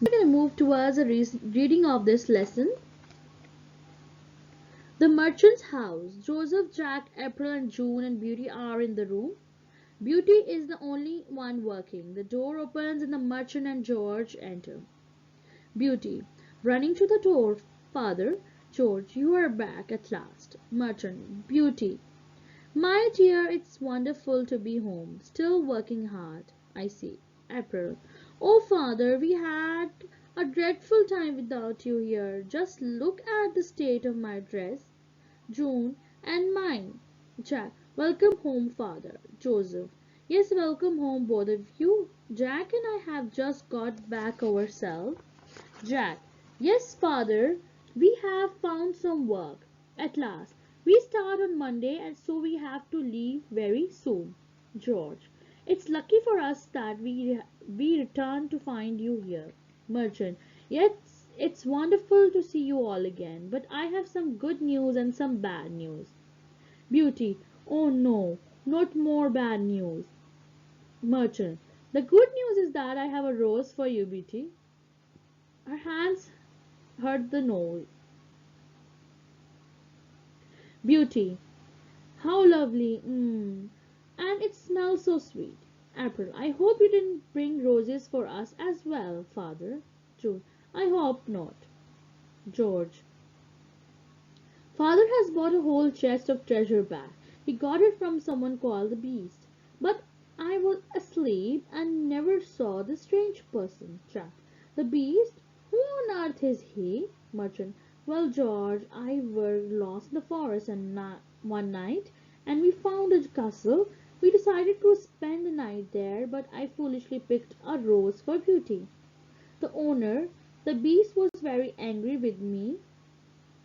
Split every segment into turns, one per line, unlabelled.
We're going to move towards a reading of this lesson. The merchant's house. Joseph, Jack, April, and June and Beauty are in the room. Beauty is the only one working. The door opens and the merchant and George enter. Beauty, running to the door. Father, George, you are back at last. Merchant, Beauty, my dear, it's wonderful to be home. Still working hard, I see. April, oh father, we had a dreadful time without you here. Just look at the state of my dress. June, and mine. Jack, welcome home, father. Joseph, yes, welcome home, both of you. Jack and I have just got back ourselves. Jack, yes, father, we have found some work. At last. We start on Monday and so we have to leave very soon. George, it's lucky for us that we return to find you here. Merchant, yes, it's wonderful to see you all again, but I have some good news and some bad news. Beauty, oh no, not more bad news. Merchant, the good news is that I have a rose for you, Beauty. Her hands heard the noise. Beauty, how lovely. And it smells so sweet. April, I hope you didn't bring roses for us as well, father. June, I hope not. George, father has bought a whole chest of treasure back. He got it from someone called the Beast. But I was asleep and never saw the strange person. Jack, the Beast? Who on earth is he? Merchant, well, George, I were lost in the forest and one night, and we found a castle. We decided to spend the night there, but I foolishly picked a rose for Beauty. The owner, the Beast, was very angry with me.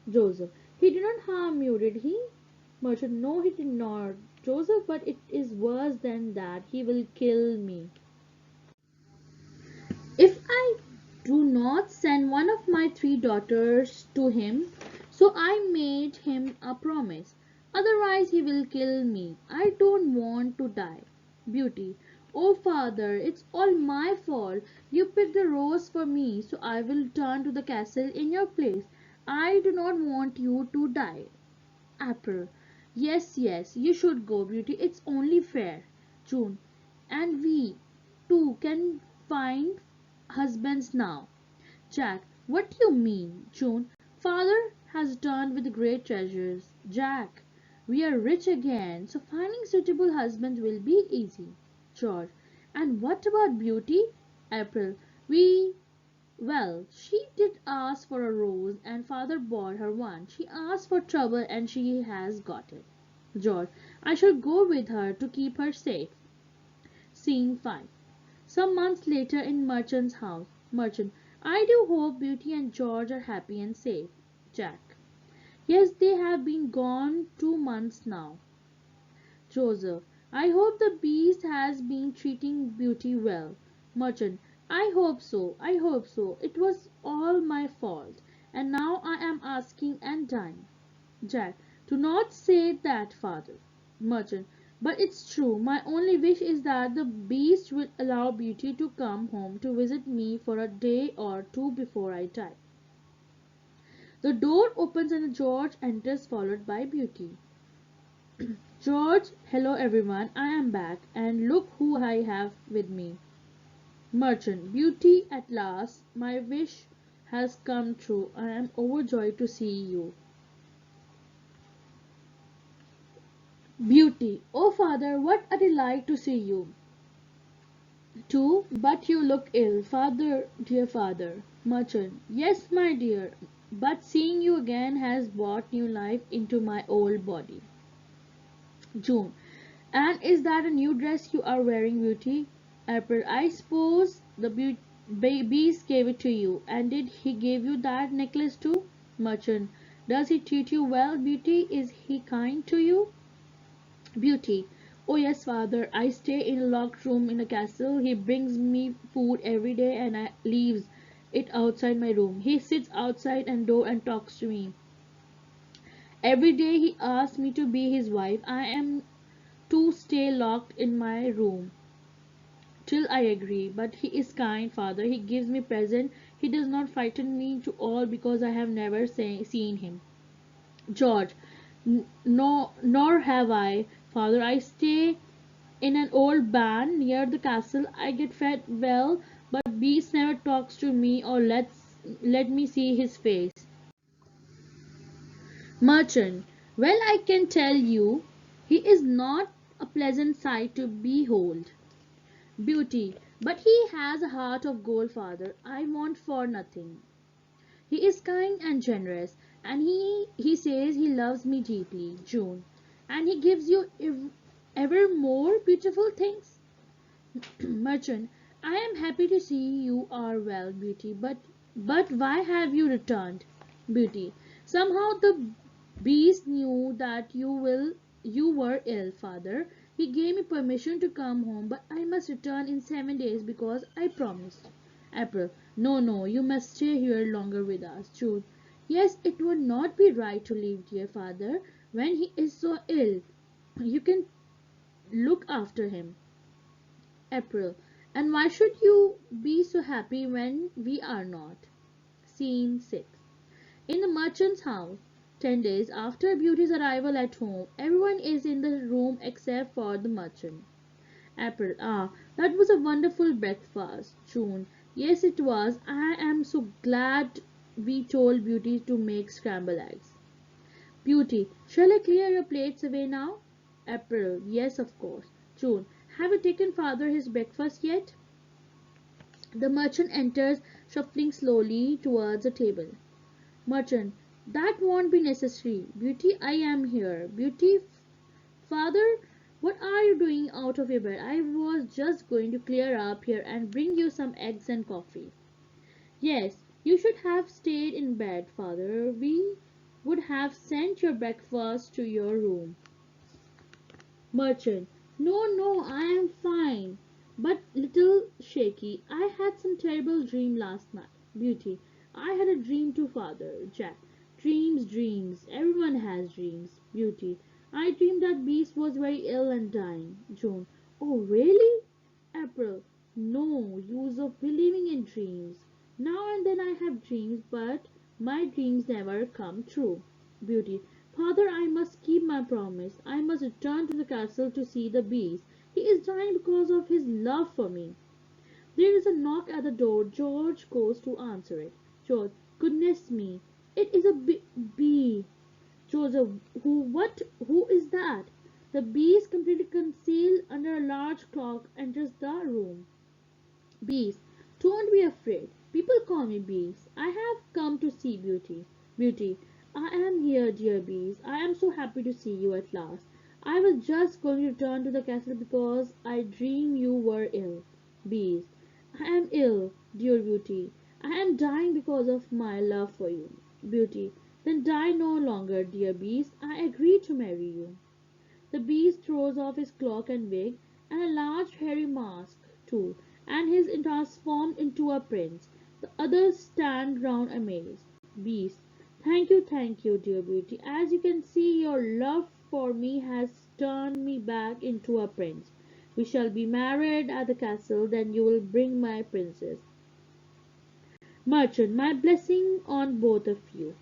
Joseph, he did not harm you, did he? Merchant, no, he did not. Joseph, but it is worse than that. He will kill me. If I do not send one of my three daughters to him, so I made him a promise. Otherwise, he will kill me. I don't want to die. Beauty, oh father, it's all my fault. You picked the rose for me, so I will turn to the castle in your place. I do not want you to die. April, yes, yes, you should go, Beauty. It's only fair. June, and we, too, can find husbands now. Jack, what do you mean? June, father has returned with great treasures. Jack, we are rich again, so finding suitable husbands will be easy. George, and what about Beauty? April, we well, she did ask for a rose and father bought her one. She asked for trouble and she has got it. George, I shall go with her to keep her safe. Scene 5. Some months later in Merchant's house. Merchant, I do hope Beauty and George are happy and safe. Jack, yes, they have been gone 2 months now. Joseph, I hope the Beast has been treating Beauty well. Merchant, I hope so, I hope so. It was all my fault, and now I am asking and dying. Jack, do not say that, father. Merchant, but it's true. My only wish is that the Beast will allow Beauty to come home to visit me for a day or two before I die. The door opens and George enters followed by Beauty. George, hello everyone, I am back, and look who I have with me. Merchant, Beauty, at last, my wish has come true. I am overjoyed to see you. Beauty, oh father, what a delight to see you. Too, but you look ill, father, dear father. Merchant, yes, my dear, but seeing you again has brought new life into my old body. June, and is that a new dress you are wearing, Beauty? April, I suppose the Beast gave it to you. And did he give you that necklace too? Merchant, does he treat you well, Beauty? Is he kind to you? Beauty, oh yes, father. I stay in a locked room in a castle. He brings me food every day and I leaves it outside my room. He sits outside and door and talks to me. Every day he asks me to be his wife. I am to stay locked in my room. till I agree. But he is kind, father. He gives me present. He does not frighten me to all because I have never seen him. George, no, nor have I, father. I stay in an old barn near the castle. I get fed well, but Beast never talks to me or let me see his face. Merchant, well, I can tell you, he is not a pleasant sight to behold. Beauty, but he has a heart of gold, father. I want for nothing. He is kind and generous, and he says he loves me deeply, June, and he gives you ever more beautiful things. Merchant, I am happy to see you are well, Beauty, but why have you returned? Beauty, somehow the beast knew that you were ill, father. He gave me permission to come home, but I must return in 7 days because I promised. April, no, no, you must stay here longer with us. June, yes, it would not be right to leave dear father when he is so ill. You can look after him. April. And why should you be so happy when we are not? Scene 6. In the merchant's house, 10 days after Beauty's arrival at home, everyone is in the room except for the merchant. April. Ah, that was a wonderful breakfast. June. Yes, it was. I am so glad we told Beauty to make scrambled eggs. Beauty. Shall I clear your plates away now? April. Yes, of course. June. Have you taken father his breakfast yet? The merchant enters, shuffling slowly towards the table. Merchant, that won't be necessary. Beauty, I am here. Beauty, father, what are you doing out of your bed? I was just going to clear up here and bring you some eggs and coffee. Yes, you should have stayed in bed, father. We would have sent your breakfast to your room. Merchant, no, no, I am fine, but little shaky. I had some terrible dream last night. Beauty, I had a dream too, father. Jack, dreams, dreams. Everyone has dreams. Beauty, I dreamed that Beast was very ill and dying. June, oh really? April, no use of believing in dreams. Now and then I have dreams, but my dreams never come true. Beauty, father, I must keep my promise. I must return to the castle to see the beast. He is dying because of his love for me. There is a knock at the door. George goes to answer it. George, goodness me, it is a bee. Joseph, who is that? The beast, completely concealed under a large clock, enters the room. Beast, don't be afraid. People call me Beast. I have come to see Beauty. Beauty, I am here, dear Beast. I am so happy to see you at last. I was just going to return to the castle because I dreamed you were ill. Beast, I am ill, dear Beauty. I am dying because of my love for you. Beauty, then die no longer, dear Beast. I agree to marry you. The beast throws off his cloak and wig, and a large hairy mask, too, and is transformed into a prince. The others stand round amazed. Beast, thank you, dear Beauty. As you can see, your love for me has turned me back into a prince. We shall be married at the castle, then you will bring my princess. Merchant, my blessing on both of you.